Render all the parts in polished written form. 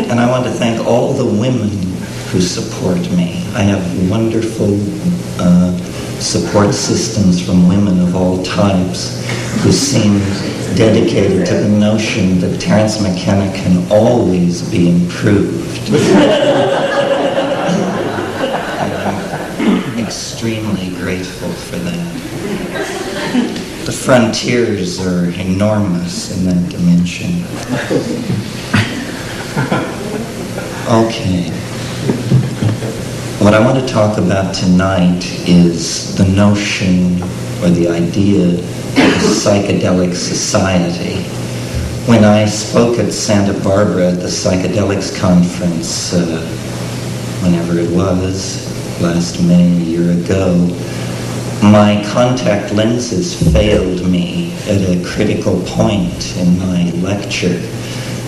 And I want to thank all the women who support me. I have wonderful support systems from women of all types who seem dedicated to the notion that Terence McKenna can always be improved. I'm extremely grateful for that. The frontiers are enormous in that dimension. Okay. What I want to talk about tonight is the notion or the idea of psychedelic society. When I spoke at Santa Barbara at the Psychedelics conference, whenever it was, last May, a year ago, my contact lenses failed me at a critical point in my lecture,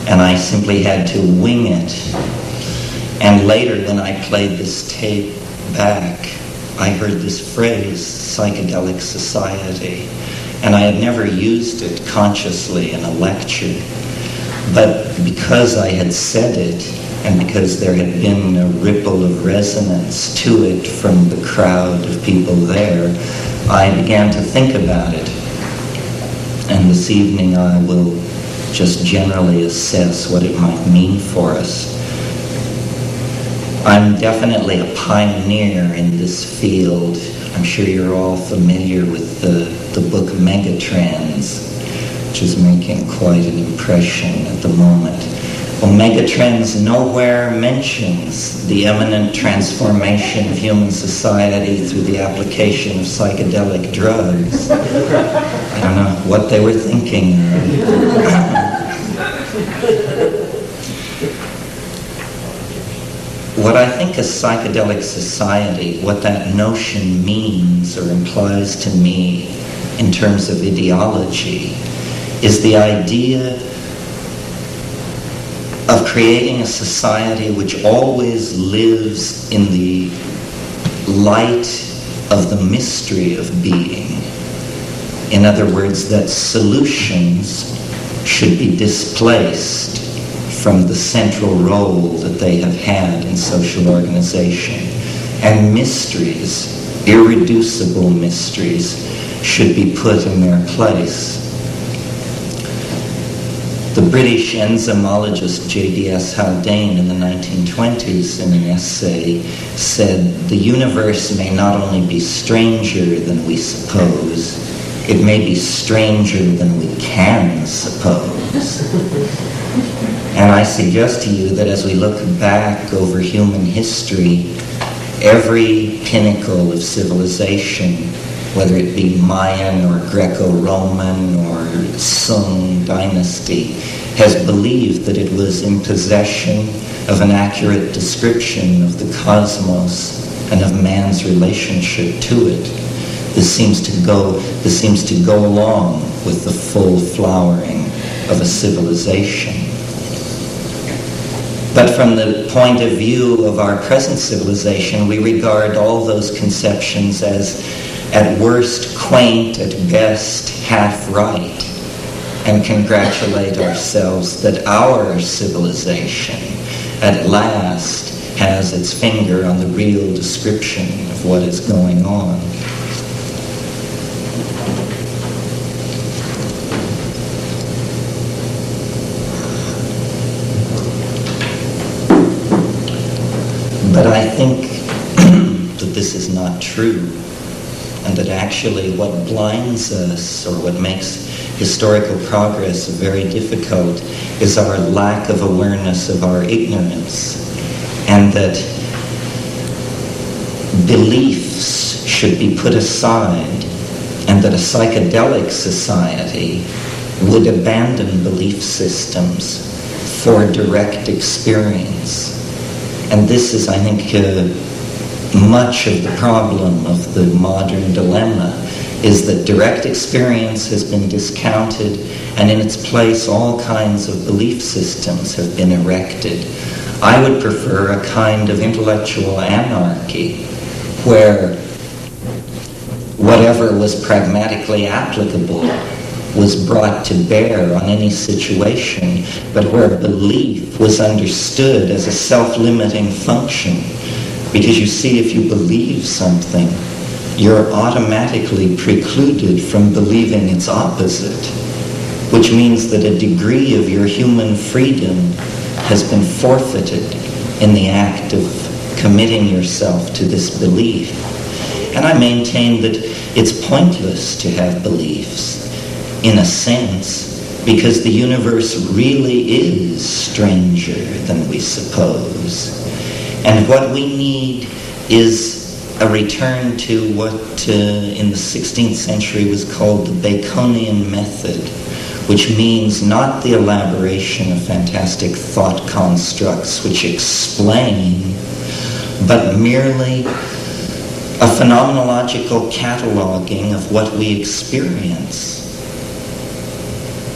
and I simply had to wing it. And later, when I played this tape back, I heard this phrase, psychedelic society, and I had never used it consciously in a lecture. But because I had said it, and because there had been a ripple of resonance to it from the crowd of people there, I began to think about it. And this evening I will just generally assess what it might mean for us. I'm definitely a pioneer in this field. I'm sure you're all familiar with the book Megatrends, which is making quite an impression at the moment. Well, Megatrends nowhere mentions the imminent transformation of human society through the application of psychedelic drugs. I don't know what they were thinking. What I think a psychedelic society, what that notion means or implies to me in terms of ideology, is the idea of creating a society which always lives in the light of the mystery of being. In other words, that solutions should be displaced from the central role that they have had in social organization. And mysteries, irreducible mysteries, should be put in their place. The British enzymologist J.D.S. Haldane in the 1920s in an essay said, "The universe may not only be stranger than we suppose, it may be stranger than we can suppose." And I suggest to you that as we look back over human history, every pinnacle of civilization, whether it be Mayan or Greco-Roman or Sung dynasty, has believed that it was in possession of an accurate description of the cosmos and of man's relationship to it. This seems to go along with the full flowering of a civilization. But from the point of view of our present civilization, we regard all those conceptions as at worst quaint, at best half right, and congratulate ourselves that our civilization at last has its finger on the real description of what is going on. But I think that this is not true, and that actually what blinds us or what makes historical progress very difficult is our lack of awareness of our ignorance, and that beliefs should be put aside, and that a psychedelic society would abandon belief systems for direct experience. And this is, I think, much of the problem of the modern dilemma, is that direct experience has been discounted, and in its place all kinds of belief systems have been erected. I would prefer a kind of intellectual anarchy where whatever was pragmatically applicable was brought to bear on any situation, but where belief was understood as a self-limiting function. Because you see, if you believe something, you're automatically precluded from believing its opposite, which means that a degree of your human freedom has been forfeited in the act of committing yourself to this belief. And I maintain that it's pointless to have beliefs, in a sense, because the universe really is stranger than we suppose. And what we need is a return to what in the 16th century was called the Baconian method, which means not the elaboration of fantastic thought constructs which explain, but merely a phenomenological cataloging of what we experience.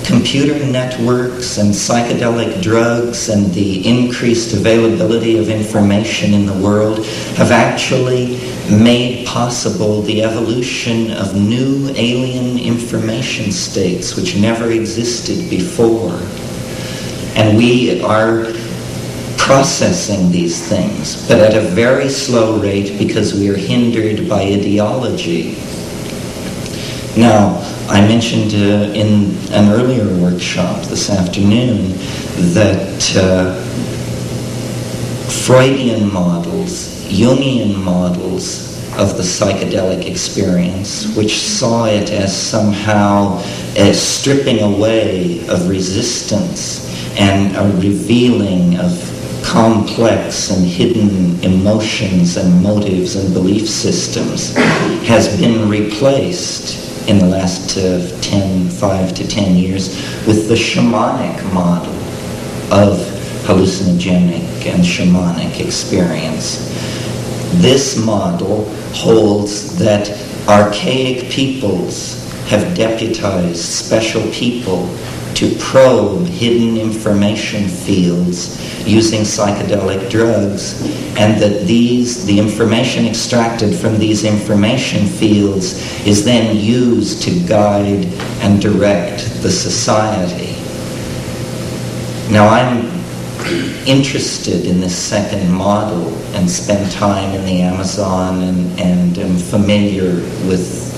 Computer networks and psychedelic drugs and the increased availability of information in the world have actually made possible the evolution of new alien information states which never existed before. And we are processing these things, but at a very slow rate because we are hindered by ideology. Now, I mentioned in an earlier workshop this afternoon that Freudian models, Jungian models of the psychedelic experience, which saw it as somehow a stripping away of resistance and a revealing of complex and hidden emotions and motives and belief systems, has been replaced in the last 5 to 10 years with the shamanic model of hallucinogenic and shamanic experience. This model holds that archaic peoples have deputized special people to probe hidden information fields using psychedelic drugs, and that the information extracted from these information fields is then used to guide and direct the society. Now, I'm interested in this second model and spend time in the Amazon and am familiar with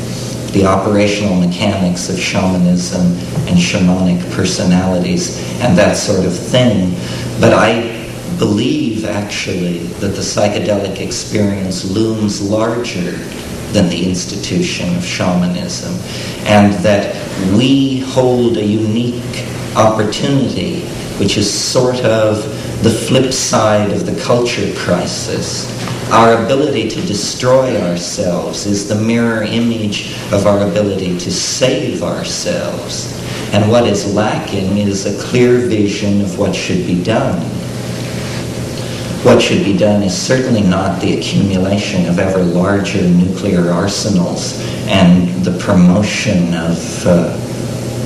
the operational mechanics of shamanism and shamanic personalities and that sort of thing. But I believe, actually, that the psychedelic experience looms larger than the institution of shamanism, and that we hold a unique opportunity, which is sort of the flip side of the culture crisis. Our ability to destroy ourselves is the mirror image of our ability to save ourselves. And what is lacking is a clear vision of what should be done. What should be done is certainly not the accumulation of ever larger nuclear arsenals and the promotion of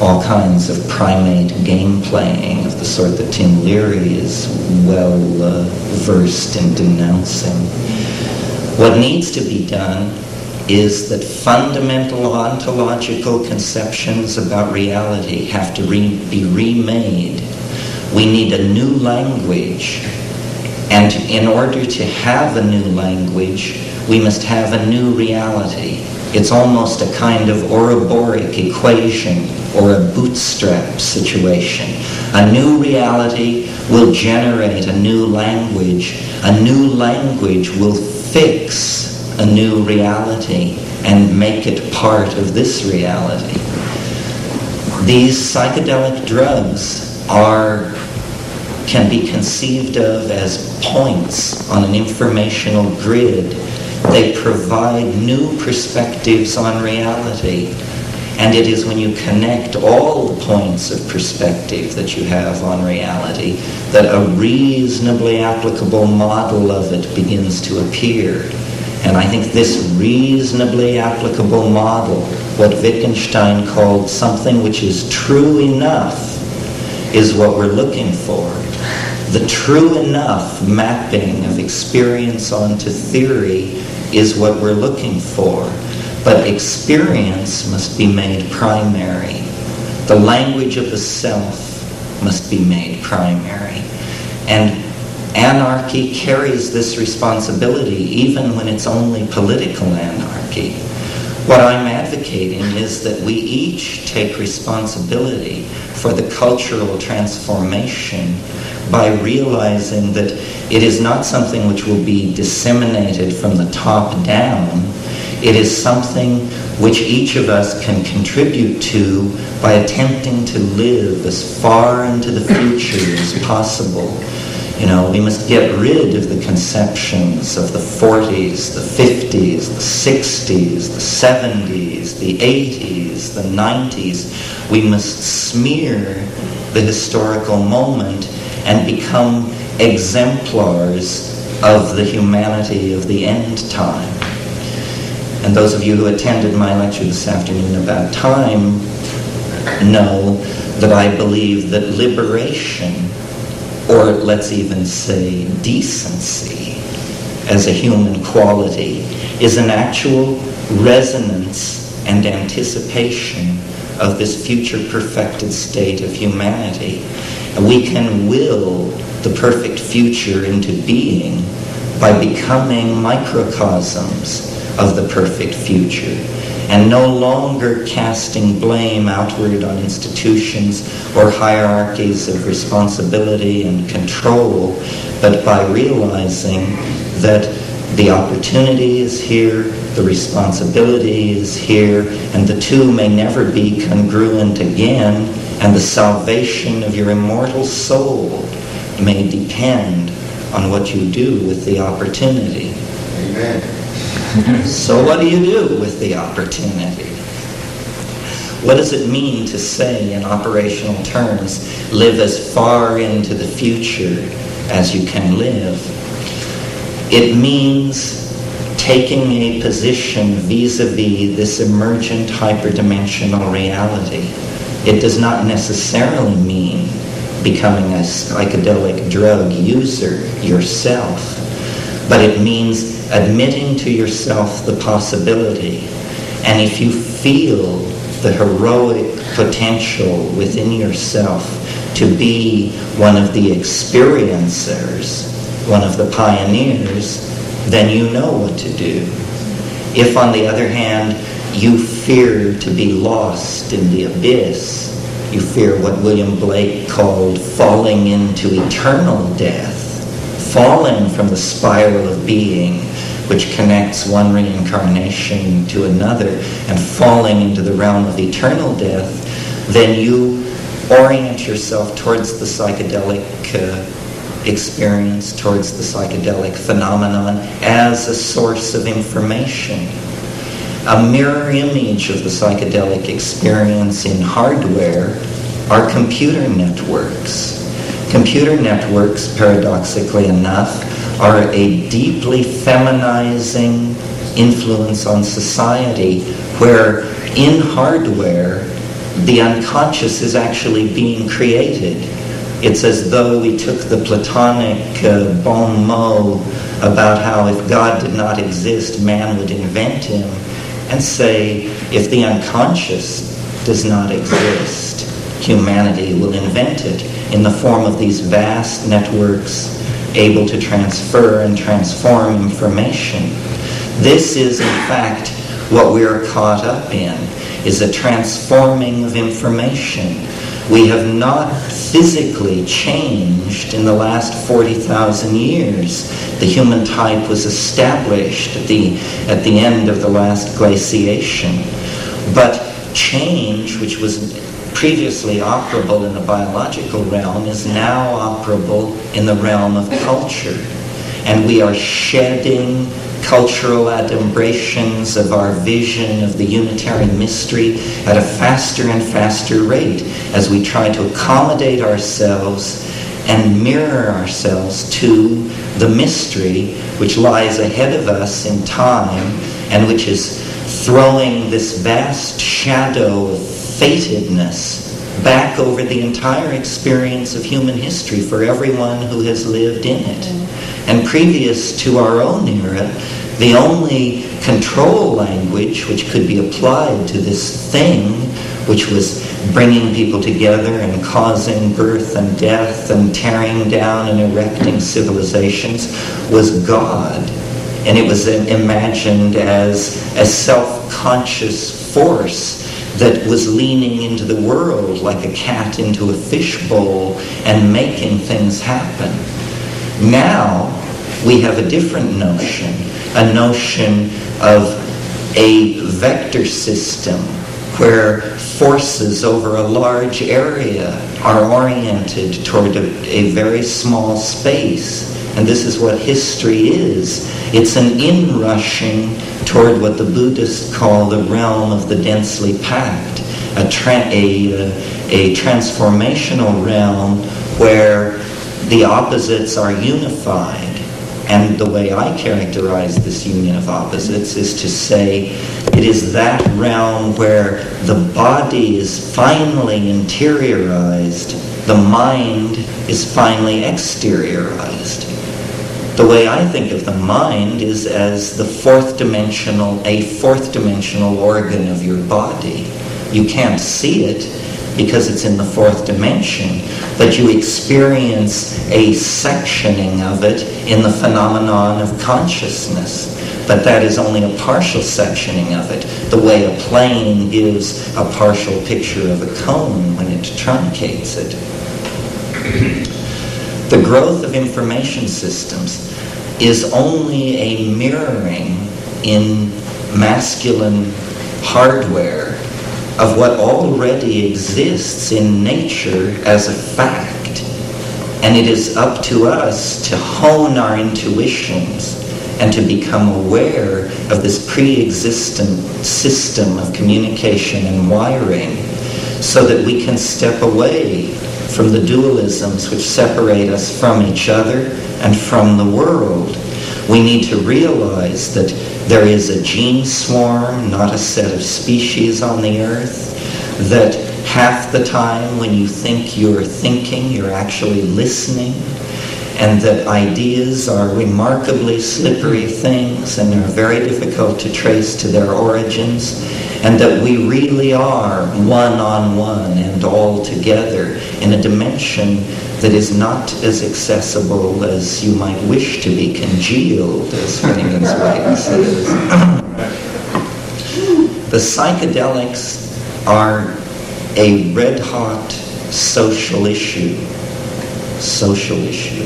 all kinds of primate game playing of the sort that Tim Leary is well versed in denouncing. What needs to be done is that fundamental ontological conceptions about reality have to be remade. We need a new language, and in order to have a new language, we must have a new reality. It's almost a kind of Ouroboros equation or a bootstrap situation. A new reality will generate a new language. A new language will fix a new reality and make it part of this reality. These psychedelic drugs can be conceived of as points on an informational grid. They provide new perspectives on reality. And it is when you connect all the points of perspective that you have on reality that a reasonably applicable model of it begins to appear. And I think this reasonably applicable model, what Wittgenstein called something which is true enough, is what we're looking for. The true enough mapping of experience onto theory is what we're looking for. But experience must be made primary. The language of the self must be made primary. And anarchy carries this responsibility even when it's only political anarchy. What I'm advocating is that we each take responsibility for the cultural transformation by realizing that it is not something which will be disseminated from the top down. It is something which each of us can contribute to by attempting to live as far into the future as possible. You know, we must get rid of the conceptions of the 40s, the 50s, the 60s, the 70s, the 80s, the 90s. We must smear the historical moment and become exemplars of the humanity of the end time. And those of you who attended my lecture this afternoon about time know that I believe that liberation, or let's even say decency, as a human quality, is an actual resonance and anticipation of this future perfected state of humanity. And we can will the perfect future into being by becoming microcosms of the perfect future, and no longer casting blame outward on institutions or hierarchies of responsibility and control, but by realizing that the opportunity is here, the responsibility is here, and the two may never be congruent again, and the salvation of your immortal soul may depend on what you do with the opportunity. Amen. So what do you do with the opportunity? What does it mean to say in operational terms, live as far into the future as you can live? It means taking a position vis-a-vis this emergent hyperdimensional reality. It does not necessarily mean becoming a psychedelic drug user yourself, but it means admitting to yourself the possibility. And if you feel the heroic potential within yourself to be one of the experiencers, one of the pioneers, then you know what to do. If, on the other hand, you fear to be lost in the abyss, you fear what William Blake called falling into eternal death, falling from the spiral of being which connects one reincarnation to another, and falling into the realm of eternal death, then you orient yourself towards the psychedelic experience, towards the psychedelic phenomenon as a source of information. A mirror image of the psychedelic experience in hardware are computer networks. Computer networks, paradoxically enough, are a deeply feminizing influence on society, where in hardware, the unconscious is actually being created. It's as though we took the Platonic bon mot about how if God did not exist, man would invent him, and say, if the unconscious does not exist, humanity will invent it in the form of these vast networks able to transfer and transform information. This is, in fact, what we are caught up in, is a transforming of information. We have not physically changed in the last 40,000 years. The human type was established at the end of the last glaciation. But change, which was previously operable in the biological realm, is now operable in the realm of culture. And we are shedding cultural adumbrations of our vision of the unitary mystery at a faster and faster rate as we try to accommodate ourselves and mirror ourselves to the mystery which lies ahead of us in time and which is throwing this vast shadow of fatedness back over the entire experience of human history for everyone who has lived in it. And previous to our own era, the only control language which could be applied to this thing which was bringing people together and causing birth and death and tearing down and erecting civilizations, was God. And it was imagined as a self-conscious force that was leaning into the world like a cat into a fishbowl and making things happen. Now we have a different notion, a notion of a vector system where forces over a large area are oriented toward a very small space. And this is what history is. It's an inrushing toward what the Buddhists call the realm of the densely packed, a transformational realm where the opposites are unified. And the way I characterize this union of opposites is to say it is that realm where the body is finally interiorized, the mind is finally exteriorized. The way I think of the mind is as a fourth dimensional organ of your body. You can't see it because it's in the fourth dimension, but you experience a sectioning of it in the phenomenon of consciousness. But that is only a partial sectioning of it, the way a plane gives a partial picture of a cone when it truncates it. The growth of information systems is only a mirroring in masculine hardware of what already exists in nature as a fact. And it is up to us to hone our intuitions and to become aware of this pre-existent system of communication and wiring so that we can step away from the dualisms which separate us from each other and from the world. We need to realize that there is a gene swarm, not a set of species on the earth, that half the time when you think you're thinking, you're actually listening, and that ideas are remarkably slippery things and are very difficult to trace to their origins, and that we really are one-on-one and all together in a dimension that is not as accessible as you might wish to be, congealed, as Finnegan's Wake says. The psychedelics are a red-hot social issue,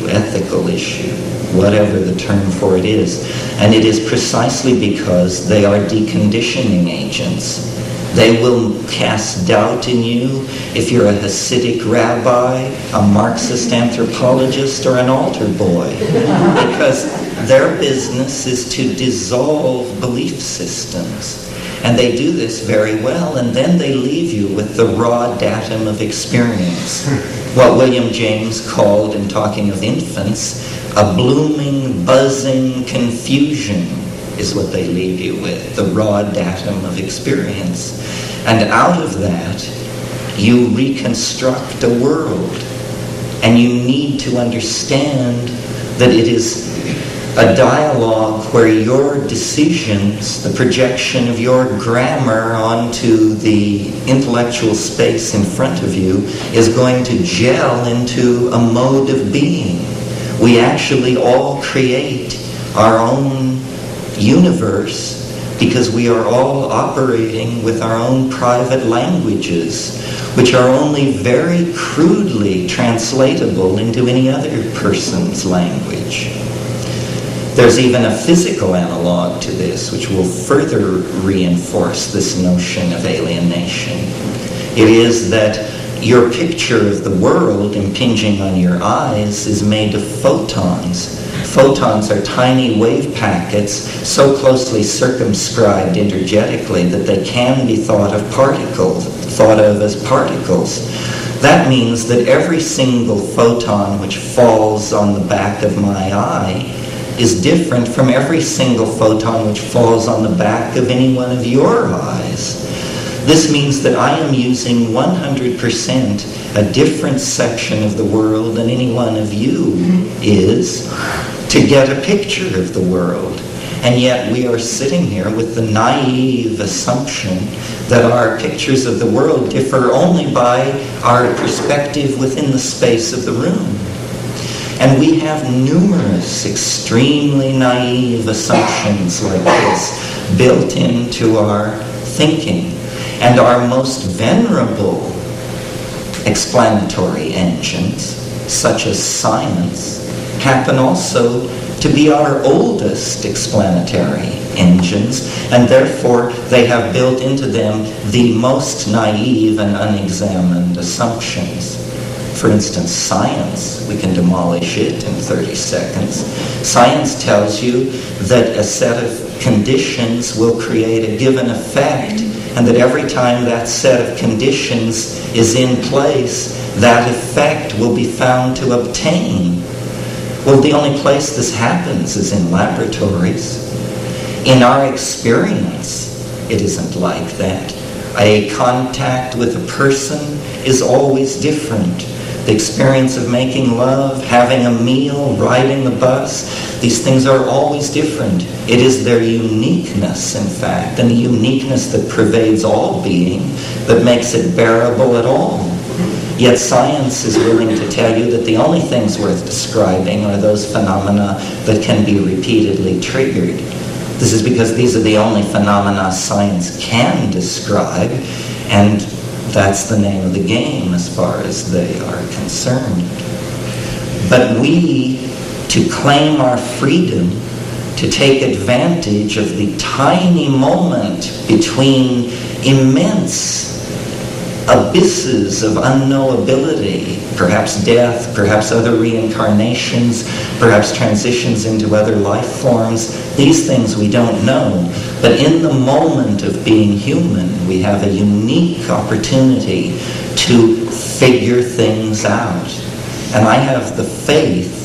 ethical issue, whatever the term for it is. And it is precisely because they are deconditioning agents. They will cast doubt in you if you're a Hasidic rabbi, a Marxist anthropologist, or an altar boy, because their business is to dissolve belief systems. And they do this very well, and then they leave you with the raw datum of experience. What William James called, in talking of infants, a blooming, buzzing confusion is what they leave you with, the raw datum of experience. And out of that, you reconstruct a world. And you need to understand that it is a dialogue where your decisions, the projection of your grammar onto the intellectual space in front of you, is going to gel into a mode of being. We actually all create our own universe because we are all operating with our own private languages, which are only very crudely translatable into any other person's language. There's even a physical analog to this, which will further reinforce this notion of alienation. It is that your picture of the world impinging on your eyes is made of photons. Photons are tiny wave packets so closely circumscribed energetically that they can be thought of as particles. That means that every single photon which falls on the back of my eye is different from every single photon which falls on the back of any one of your eyes. This means that I am using 100% a different section of the world than any one of you is to get a picture of the world. And yet we are sitting here with the naive assumption that our pictures of the world differ only by our perspective within the space of the room. And we have numerous extremely naive assumptions like this built into our thinking. And our most venerable explanatory engines, such as science, happen also to be our oldest explanatory engines, and therefore they have built into them the most naive and unexamined assumptions. For instance, science, we can demolish it in 30 seconds. Science tells you that a set of conditions will create a given effect, and that every time that set of conditions is in place, that effect will be found to obtain. Well, the only place this happens is in laboratories. In our experience, it isn't like that. A contact with a person is always different. The experience of making love, having a meal, riding the bus, these things are always different. It is their uniqueness, in fact, and the uniqueness that pervades all being that makes it bearable at all. Yet science is willing to tell you that the only things worth describing are those phenomena that can be repeatedly triggered. This is because these are the only phenomena science can describe, and that's the name of the game as far as they are concerned. But we, to claim our freedom, to take advantage of the tiny moment between immense abysses of unknowability, perhaps death, perhaps other reincarnations, perhaps transitions into other life forms. These things we don't know. But in the moment of being human, we have a unique opportunity to figure things out. And I have the faith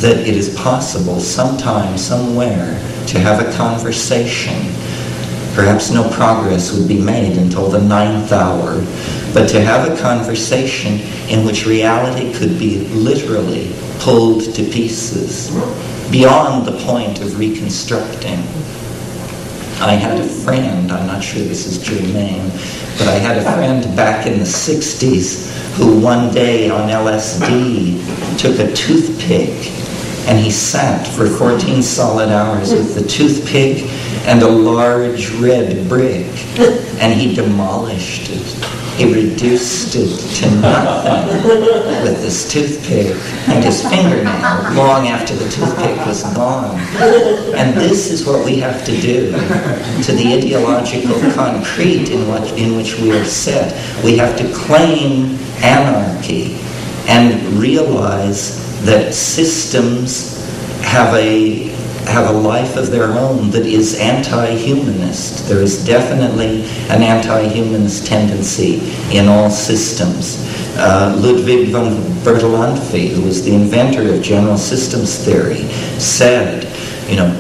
that it is possible sometime, somewhere, to have a conversation. Perhaps no progress would be made until the 9th hour, but to have a conversation in which reality could be literally pulled to pieces, beyond the point of reconstructing. I had a friend, I'm not sure this is germane, but I had a friend back in the 60s who one day on LSD took a toothpick and he sat for 14 solid hours with the toothpick and a large red brick, and he demolished it. He reduced it to nothing with this toothpick and his fingernail long after the toothpick was gone. And this is what we have to do to the ideological concrete in which we are set. We have to claim anarchy and realize that systems have a life of their own that is anti-humanist. There is definitely an anti-humanist tendency in all systems. Ludwig von Bertalanffy, who was the inventor of general systems theory, said,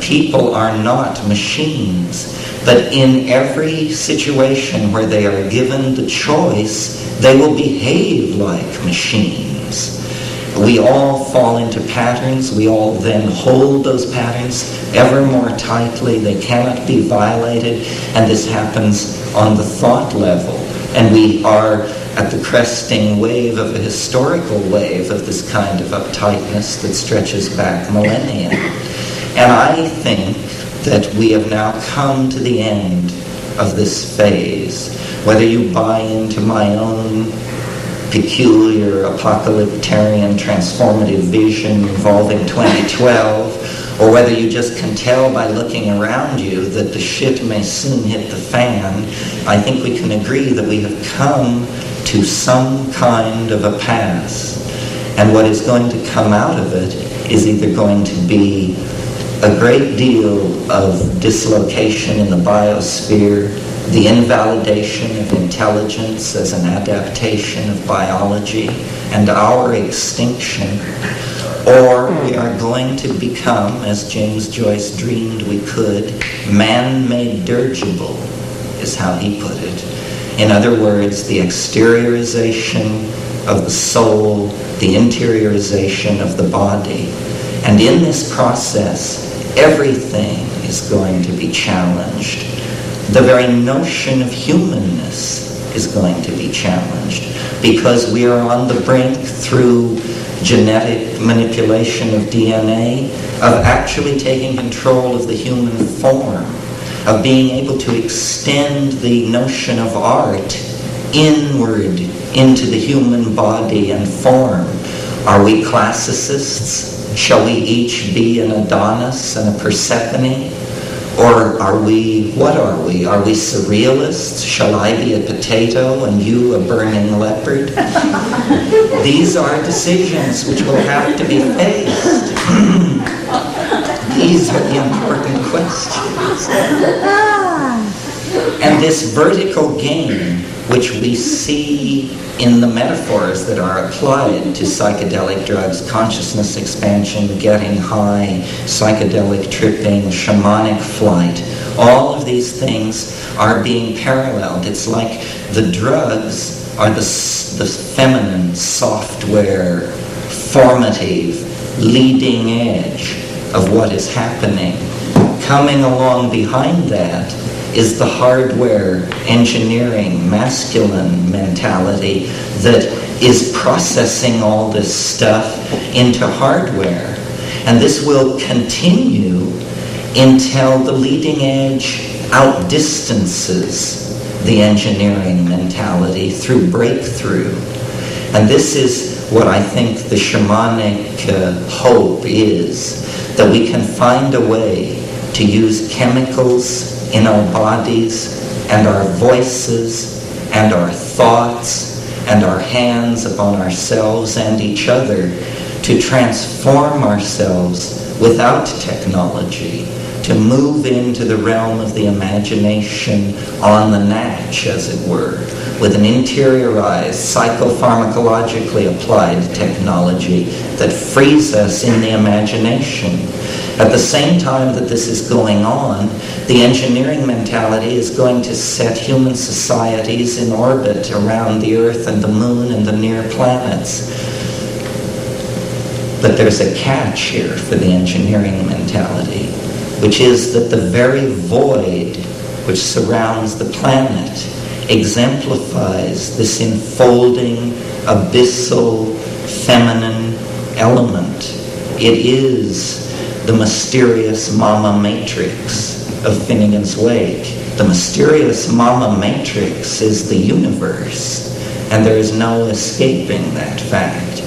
people are not machines, but in every situation where they are given the choice, they will behave like machines. We all fall into patterns. We all then hold those patterns ever more tightly. They cannot be violated, and this happens on the thought level. And we are at the cresting wave of a historical wave of this kind of uptightness that stretches back millennia. And I think that we have now come to the end of this phase. Whether you buy into my own peculiar apocalyptarian transformative vision involving 2012, or whether you just can tell by looking around you that the shit may soon hit the fan, I think we can agree that we have come to some kind of a pass. And what is going to come out of it is either going to be a great deal of dislocation in the biosphere, the invalidation of intelligence as an adaptation of biology, and our extinction, or we are going to become, as James Joyce dreamed we could, man-made dirigible, is how he put it. In other words, the exteriorization of the soul, the interiorization of the body. And in this process, everything is going to be challenged. The very notion of humanness is going to be challenged, because we are on the brink, through genetic manipulation of DNA, of actually taking control of the human form, of being able to extend the notion of art inward into the human body and form. Are we classicists? Shall we each be an Adonis and a Persephone? Or are we, what are we? Are we surrealists? Shall I be a potato and you a burning leopard? These are decisions which will have to be faced. These are the important questions. And this vertical game, which we see in the metaphors that are applied to psychedelic drugs, consciousness expansion, getting high, psychedelic tripping, shamanic flight, all of these things are being paralleled. It's like the drugs are the feminine, software, formative, leading edge of what is happening. Coming along behind that is the hardware, engineering, masculine mentality that is processing all this stuff into hardware. And this will continue until the leading edge outdistances the engineering mentality through breakthrough. And this is what I think the shamanic hope is, that we can find a way to use chemicals in our bodies and our voices and our thoughts and our hands upon ourselves and each other to transform ourselves without technology, to move into the realm of the imagination on the natch, as it were, with an interiorized, psychopharmacologically applied technology that frees us in the imagination. At the same time that this is going on, the engineering mentality is going to set human societies in orbit around the Earth and the Moon and the near planets. But there's a catch here for the engineering mentality, which is that the very void which surrounds the planet exemplifies this enfolding, abyssal, feminine element. It is the mysterious mama matrix of Finnegan's Wake. The mysterious mama matrix is the universe, and there is no escaping that fact.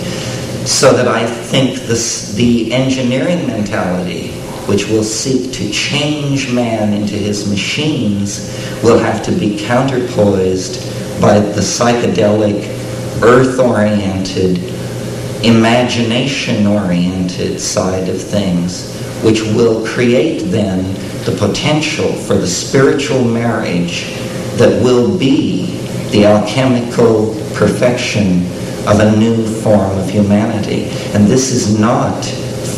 So that I think the engineering mentality, which will seek to change man into his machines, will have to be counterpoised by the psychedelic, earth-oriented, imagination-oriented side of things, which will create then the potential for the spiritual marriage that will be the alchemical perfection of a new form of humanity. And this is not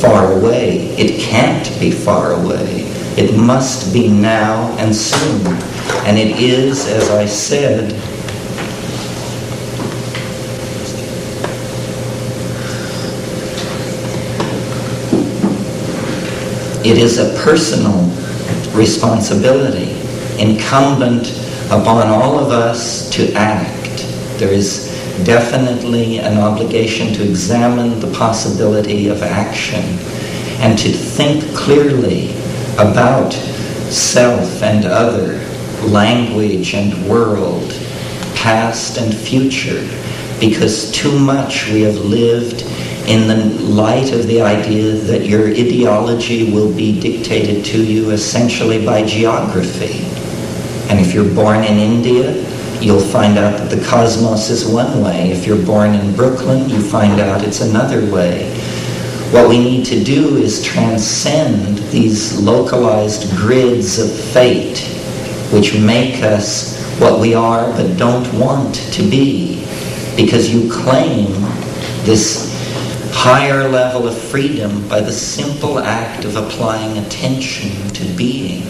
far away. It can't be far away. It must be now and soon. And it is, as I said, it is a personal responsibility incumbent upon all of us to act. There is definitely an obligation to examine the possibility of action and to think clearly about self and other, language and world, past and future, because too much we have lived in the light of the idea that your ideology will be dictated to you essentially by geography. And if you're born in India, you'll find out that the cosmos is one way. If you're born in Brooklyn, you find out it's another way. What we need to do is transcend these localized grids of fate, which make us what we are but don't want to be, because you claim this higher level of freedom by the simple act of applying attention to being.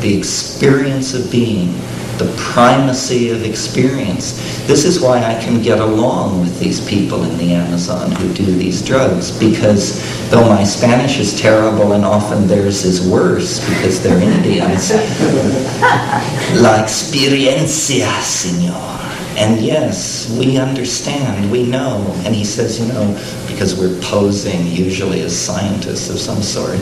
The experience of being the primacy of experience. This is why I can get along with these people in the Amazon who do these drugs, because though my Spanish is terrible and often theirs is worse because they're Indians, la experiencia, señor. And yes, we understand, we know. And he says, because we're posing usually as scientists of some sort,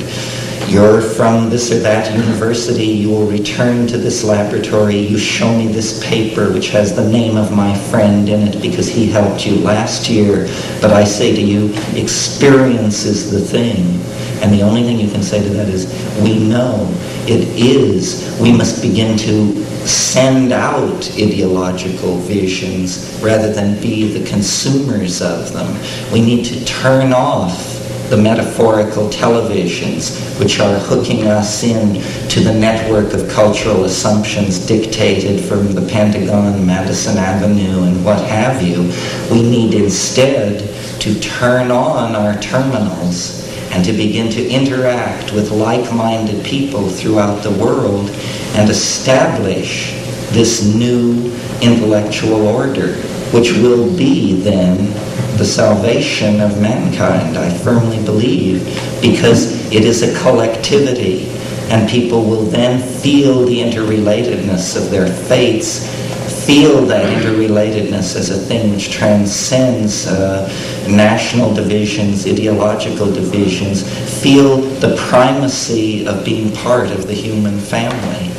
you're from this or that university, you will return to this laboratory, you show me this paper which has the name of my friend in it because he helped you last year. But I say to you, experience is the thing. And the only thing you can say to that is, we know it is. We must begin to send out ideological visions rather than be the consumers of them. We need to turn off the metaphorical televisions which are hooking us in to the network of cultural assumptions dictated from the Pentagon, Madison Avenue, and what have you. We need instead to turn on our terminals and to begin to interact with like-minded people throughout the world and establish this new intellectual order, which will be then the salvation of mankind, I firmly believe, because it is a collectivity, and people will then feel the interrelatedness of their faiths, feel that interrelatedness as a thing which transcends national divisions, ideological divisions, feel the primacy of being part of the human family.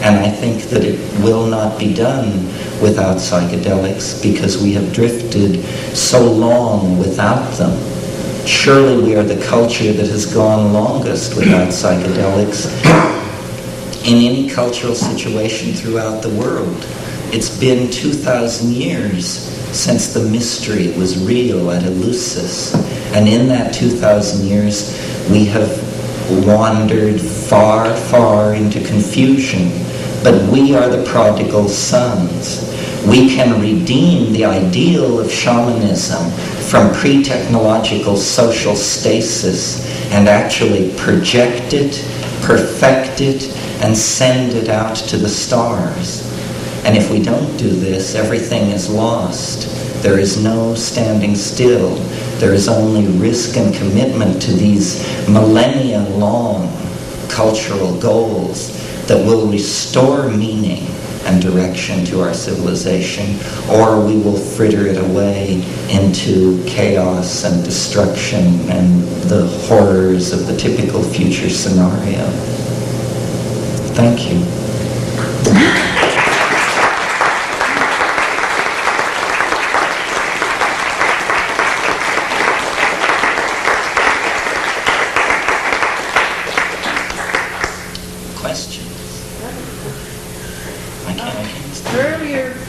And I think that it will not be done without psychedelics because we have drifted so long without them. Surely we are the culture that has gone longest without psychedelics in any cultural situation throughout the world. It's been 2,000 years since the mystery was real at Eleusis. And in that 2,000 years, we have wandered far, far into confusion. But we are the prodigal sons. We can redeem the ideal of shamanism from pre-technological social stasis and actually project it, perfect it, and send it out to the stars. And if we don't do this, everything is lost. There is no standing still. There is only risk and commitment to these millennia-long cultural goals that will restore meaning and direction to our civilization, or we will fritter it away into chaos and destruction and the horrors of the typical future scenario. Thank you.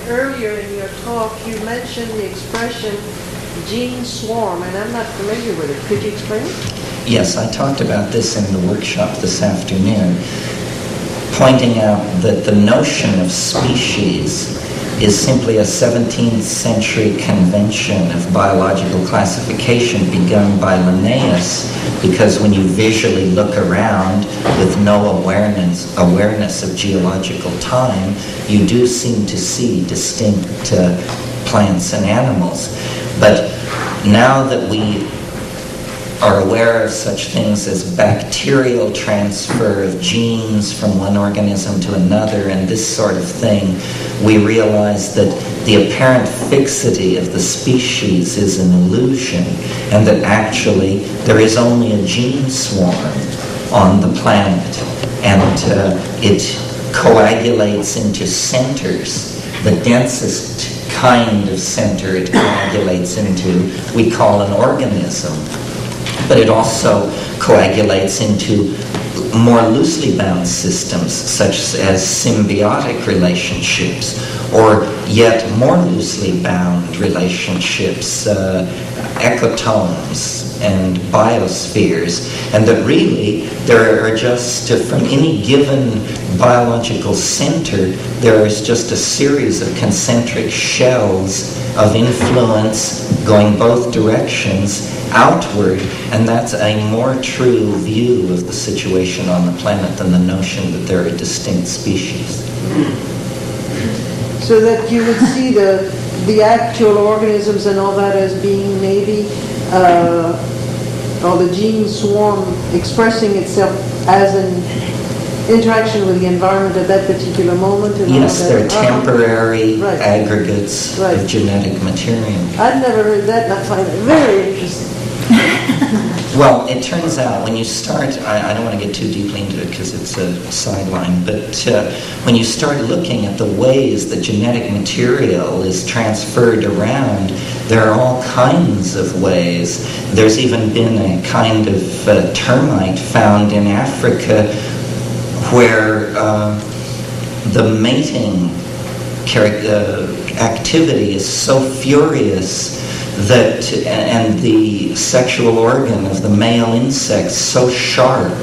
Earlier in your talk, you mentioned the expression gene swarm, and I'm not familiar with it. Could you explain it? Yes, I talked about this in the workshop this afternoon, pointing out that the notion of species is simply a 17th century convention of biological classification begun by Linnaeus, because when you visually look around with no awareness of geological time, you do seem to see distinct plants and animals. But now that we are aware of such things as bacterial transfer of genes from one organism to another and this sort of thing, we realize that the apparent fixity of the species is an illusion, and that actually there is only a gene swarm on the planet, and it coagulates into centers. The densest kind of center it coagulates into we call an organism. But it also coagulates into more loosely bound systems, such as symbiotic relationships, or yet more loosely bound relationships, ecotomes and biospheres, and that really there are just, from any given biological center, there is just a series of concentric shells of influence going both directions outward, and that's a more true view of the situation on the planet than the notion that there are distinct species. So that you would see the actual organisms and all that as being maybe, or the gene swarm expressing itself as an interaction with the environment at that particular moment. And Yes, all they're that. temporary Right. aggregates Right. of genetic material. I'd never heard that, and I find it very interesting. Well, it turns out when you start, I don't want to get too deeply into it because it's a sideline, but when you start looking at the ways that genetic material is transferred around, there are all kinds of ways. There's even been a kind of termite found in Africa where the mating activity is so furious that, and the sexual organ of the male insects so sharp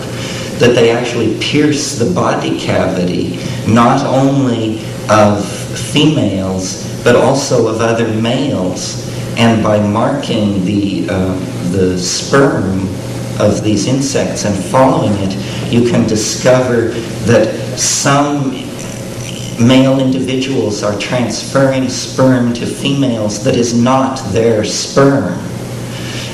that they actually pierce the body cavity, not only of females, but also of other males. And by marking the sperm of these insects and following it, you can discover that some male individuals are transferring sperm to females that is not their sperm.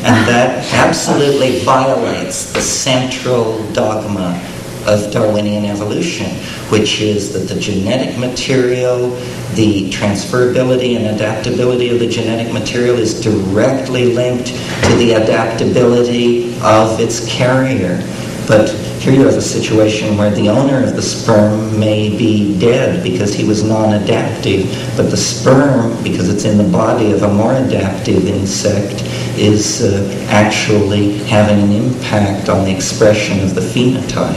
And that absolutely violates the central dogma of Darwinian evolution, which is that the genetic material, the transferability and adaptability of the genetic material is directly linked to the adaptability of its carrier. But here you have a situation where the owner of the sperm may be dead because he was non-adaptive, but the sperm, because it's in the body of a more adaptive insect, is actually having an impact on the expression of the phenotype.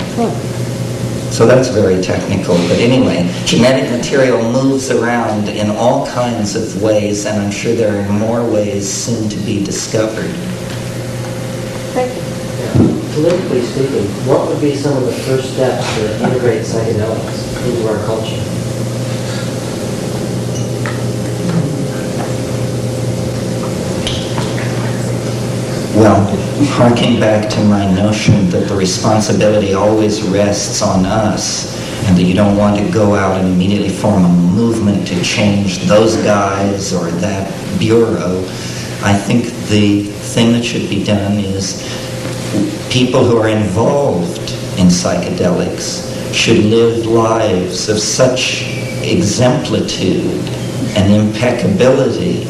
So that's very technical, but anyway, genetic material moves around in all kinds of ways, and I'm sure there are more ways soon to be discovered. Thank you. Politically speaking, what would be some of the first steps to integrate psychedelics into our culture? Well, harking back to my notion that the responsibility always rests on us, and that you don't want to go out and immediately form a movement to change those guys or that bureau, I think the thing that should be done is people who are involved in psychedelics should live lives of such exemplitude and impeccability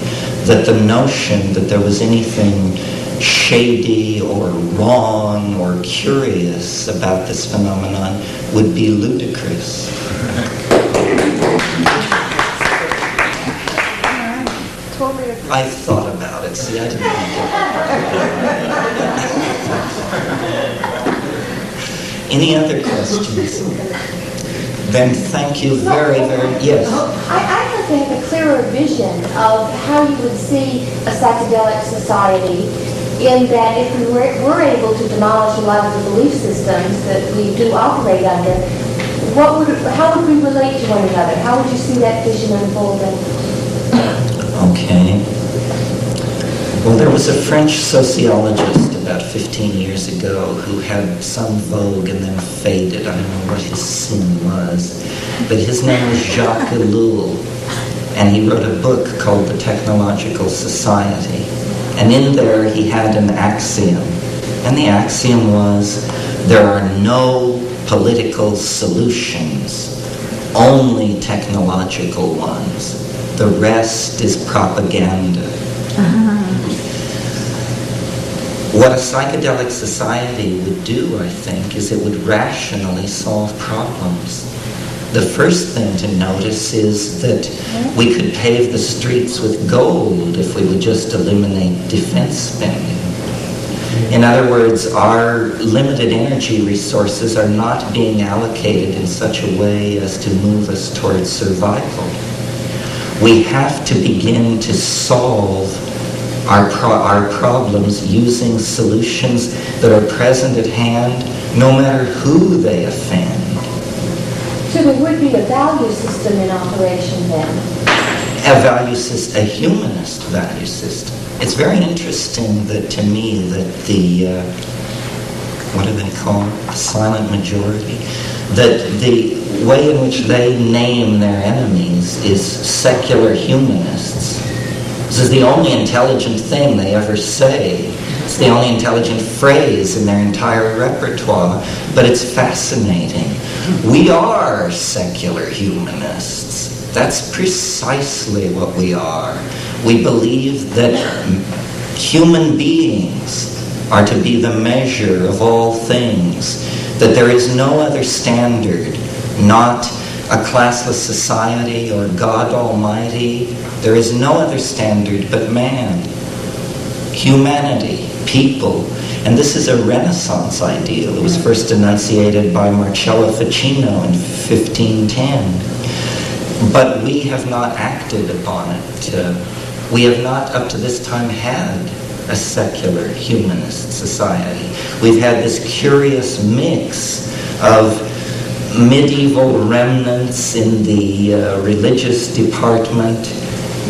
that the notion that there was anything shady or wrong or curious about this phenomenon would be ludicrous. I've thought about it. See, I didn't think Any other questions? Then thank you very, yes. I'd like to have a clearer vision of how you would see a psychedelic society, in that if we were able to demolish a lot of the belief systems that we do operate under, how would we relate to one another? How would you see that vision unfolding? Okay. Well, there was a French sociologist about 15 years ago who had some vogue and then faded. I don't know what his sin was. But his name was Jacques Ellul, and he wrote a book called The Technological Society. And in there he had an axiom. And the axiom was, there are no political solutions, only technological ones. The rest is propaganda. What a psychedelic society would do, I think, is it would rationally solve problems. The first thing to notice is that we could pave the streets with gold if we would just eliminate defense spending. In other words, our limited energy resources are not being allocated in such a way as to move us towards survival. We have to begin to solve our problems using solutions that are present at hand, no matter who they offend. So there would be a value system in operation then? A value system, a humanist value system. It's very interesting that, to me, that the, what do they call it, silent majority, that the way in which they name their enemies is secular humanists. This is the only intelligent thing they ever say. It's the only intelligent phrase in their entire repertoire, but it's fascinating. We are secular humanists. That's precisely what we are. We believe that human beings are to be the measure of all things, that there is no other standard, not a classless society or God Almighty. There is no other standard but man, humanity, people. And this is a Renaissance ideal. It was first enunciated by Marcello Ficino in 1510. But we have not acted upon it. We have not, up to this time, had a secular humanist society. We've had this curious mix of medieval remnants in the religious department,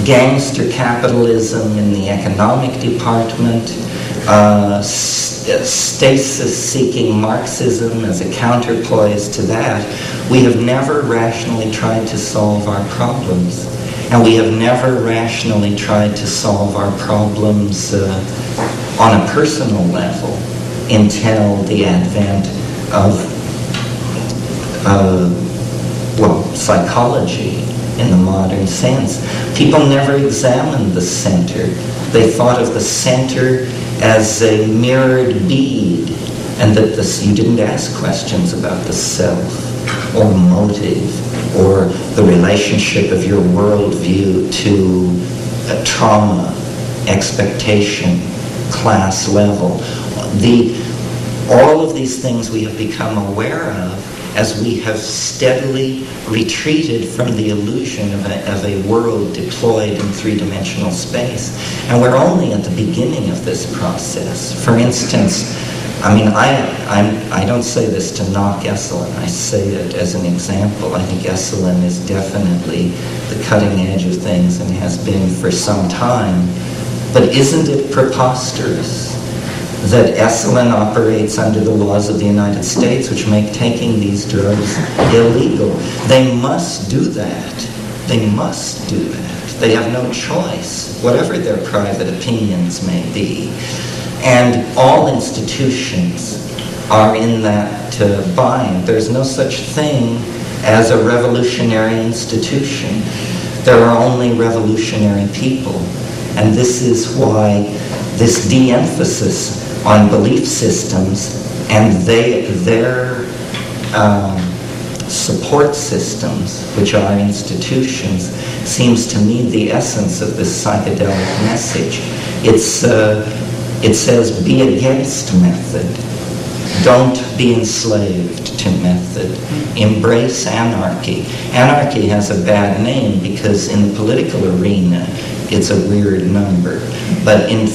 gangster capitalism in the economic department, stasis-seeking Marxism as a counterpoise to that. We have never rationally tried to solve our problems. And we have never rationally tried to solve our problems on a personal level until the advent of psychology in the modern sense. People never examined the center. They thought of the center as a mirrored bead, and that you didn't ask questions about the self or motive or the relationship of your worldview to trauma, expectation, class level. All of these things we have become aware of as we have steadily retreated from the illusion of a world deployed in three-dimensional space. And we're only at the beginning of this process. For instance, I mean, I don't say this to knock Esalen. I say it as an example. I think Esalen is definitely the cutting edge of things and has been for some time. But isn't it preposterous that Esalen operates under the laws of the United States, which make taking these drugs illegal? They must do that. They must do that. They have no choice, whatever their private opinions may be. And all institutions are in that bind. There's no such thing as a revolutionary institution. There are only revolutionary people. And this is why this de-emphasis on belief systems and their support systems, which are institutions, seems to me the essence of this psychedelic message. It says, be against method. Don't be enslaved to method. Embrace anarchy. Anarchy has a bad name because in the political arena, it's a weird number. But in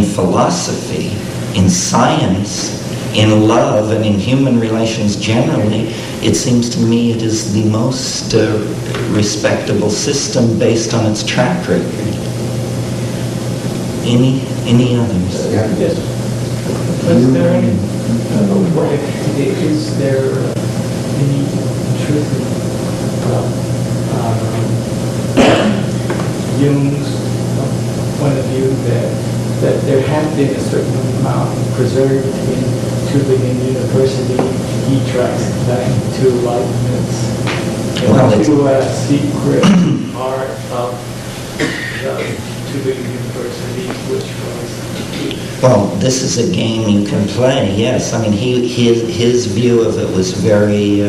philosophy, in science, in love, and in human relations generally, it seems to me it is the most respectable system based on its track record. Any others? Yes. Was there any way, is there any truth Jung's point of view that there has been a certain amount preserved in Tübingen University? He tracks back to Leibniz and to a secret part of the Tübingen University, which was... Well, this is a game you can play, yes. I mean, his view of it was very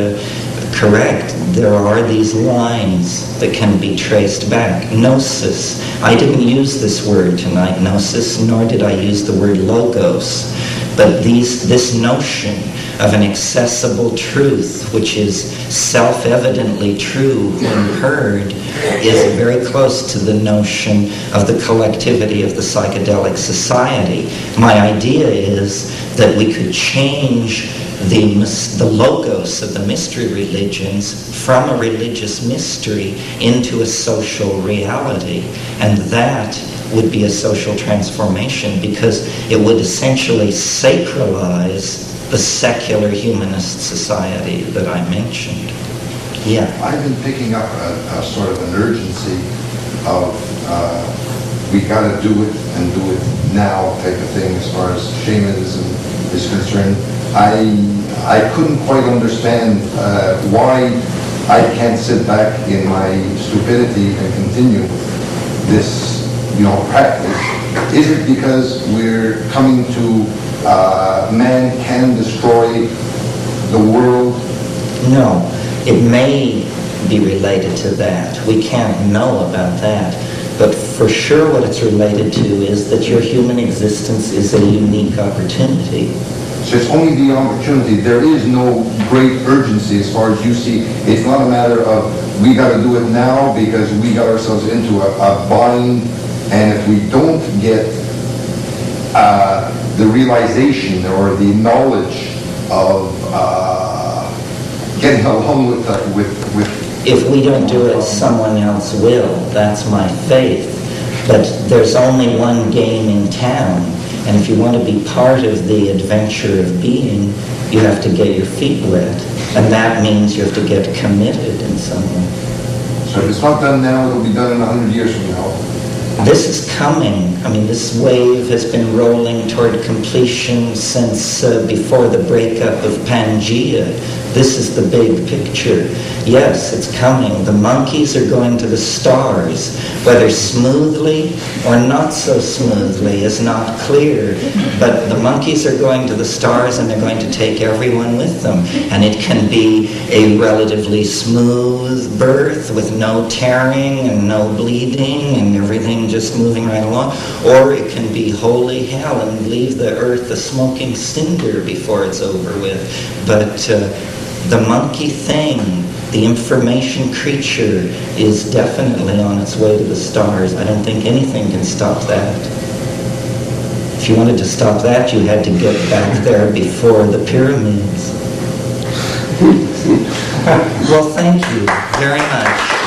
correct. There are these lines that can be traced back. Gnosis. I didn't use this word tonight, gnosis, nor did I use the word logos. But this notion of an accessible truth, which is self-evidently true when heard, is very close to the notion of the collectivity of the psychedelic society. My idea is that we could change the logos of the mystery religions from a religious mystery into a social reality, and that would be a social transformation because it would essentially sacralize the secular humanist society that I mentioned. Yeah. I've been picking up a sort of an urgency of we got to do it and do it now type of thing as far as shamanism is concerned. I couldn't quite understand why I can't sit back in my stupidity and continue this, practice. Is it because we're coming to man can destroy the world? No, it may be related to that. We can't know about that. But for sure what it's related to is that your human existence is a unique opportunity. So it's only the opportunity. There is no great urgency as far as you see. It's not a matter of we got to do it now because we got ourselves into a bind, and if we don't get the realization or the knowledge of getting along with If we don't do it, someone else will. That's my faith. But there's only one game in town, and if you want to be part of the adventure of being, you have to get your feet wet, and that means you have to get committed in some way. So if it's not done now, it'll be done in 100 years from now. This is coming. I mean, this wave has been rolling toward completion since before the breakup of Pangea. This is the big picture. Yes, it's coming. The monkeys are going to the stars. Whether smoothly or not so smoothly is not clear. But the monkeys are going to the stars, and they're going to take everyone with them. And it can be a relatively smooth birth with no tearing and no bleeding and everything just moving right along. Or it can be holy hell and leave the earth a smoking cinder before it's over with. But the monkey thing, the information creature, is definitely on its way to the stars. I don't think anything can stop that. If you wanted to stop that, you had to get back there before the pyramids. Well, thank you very much.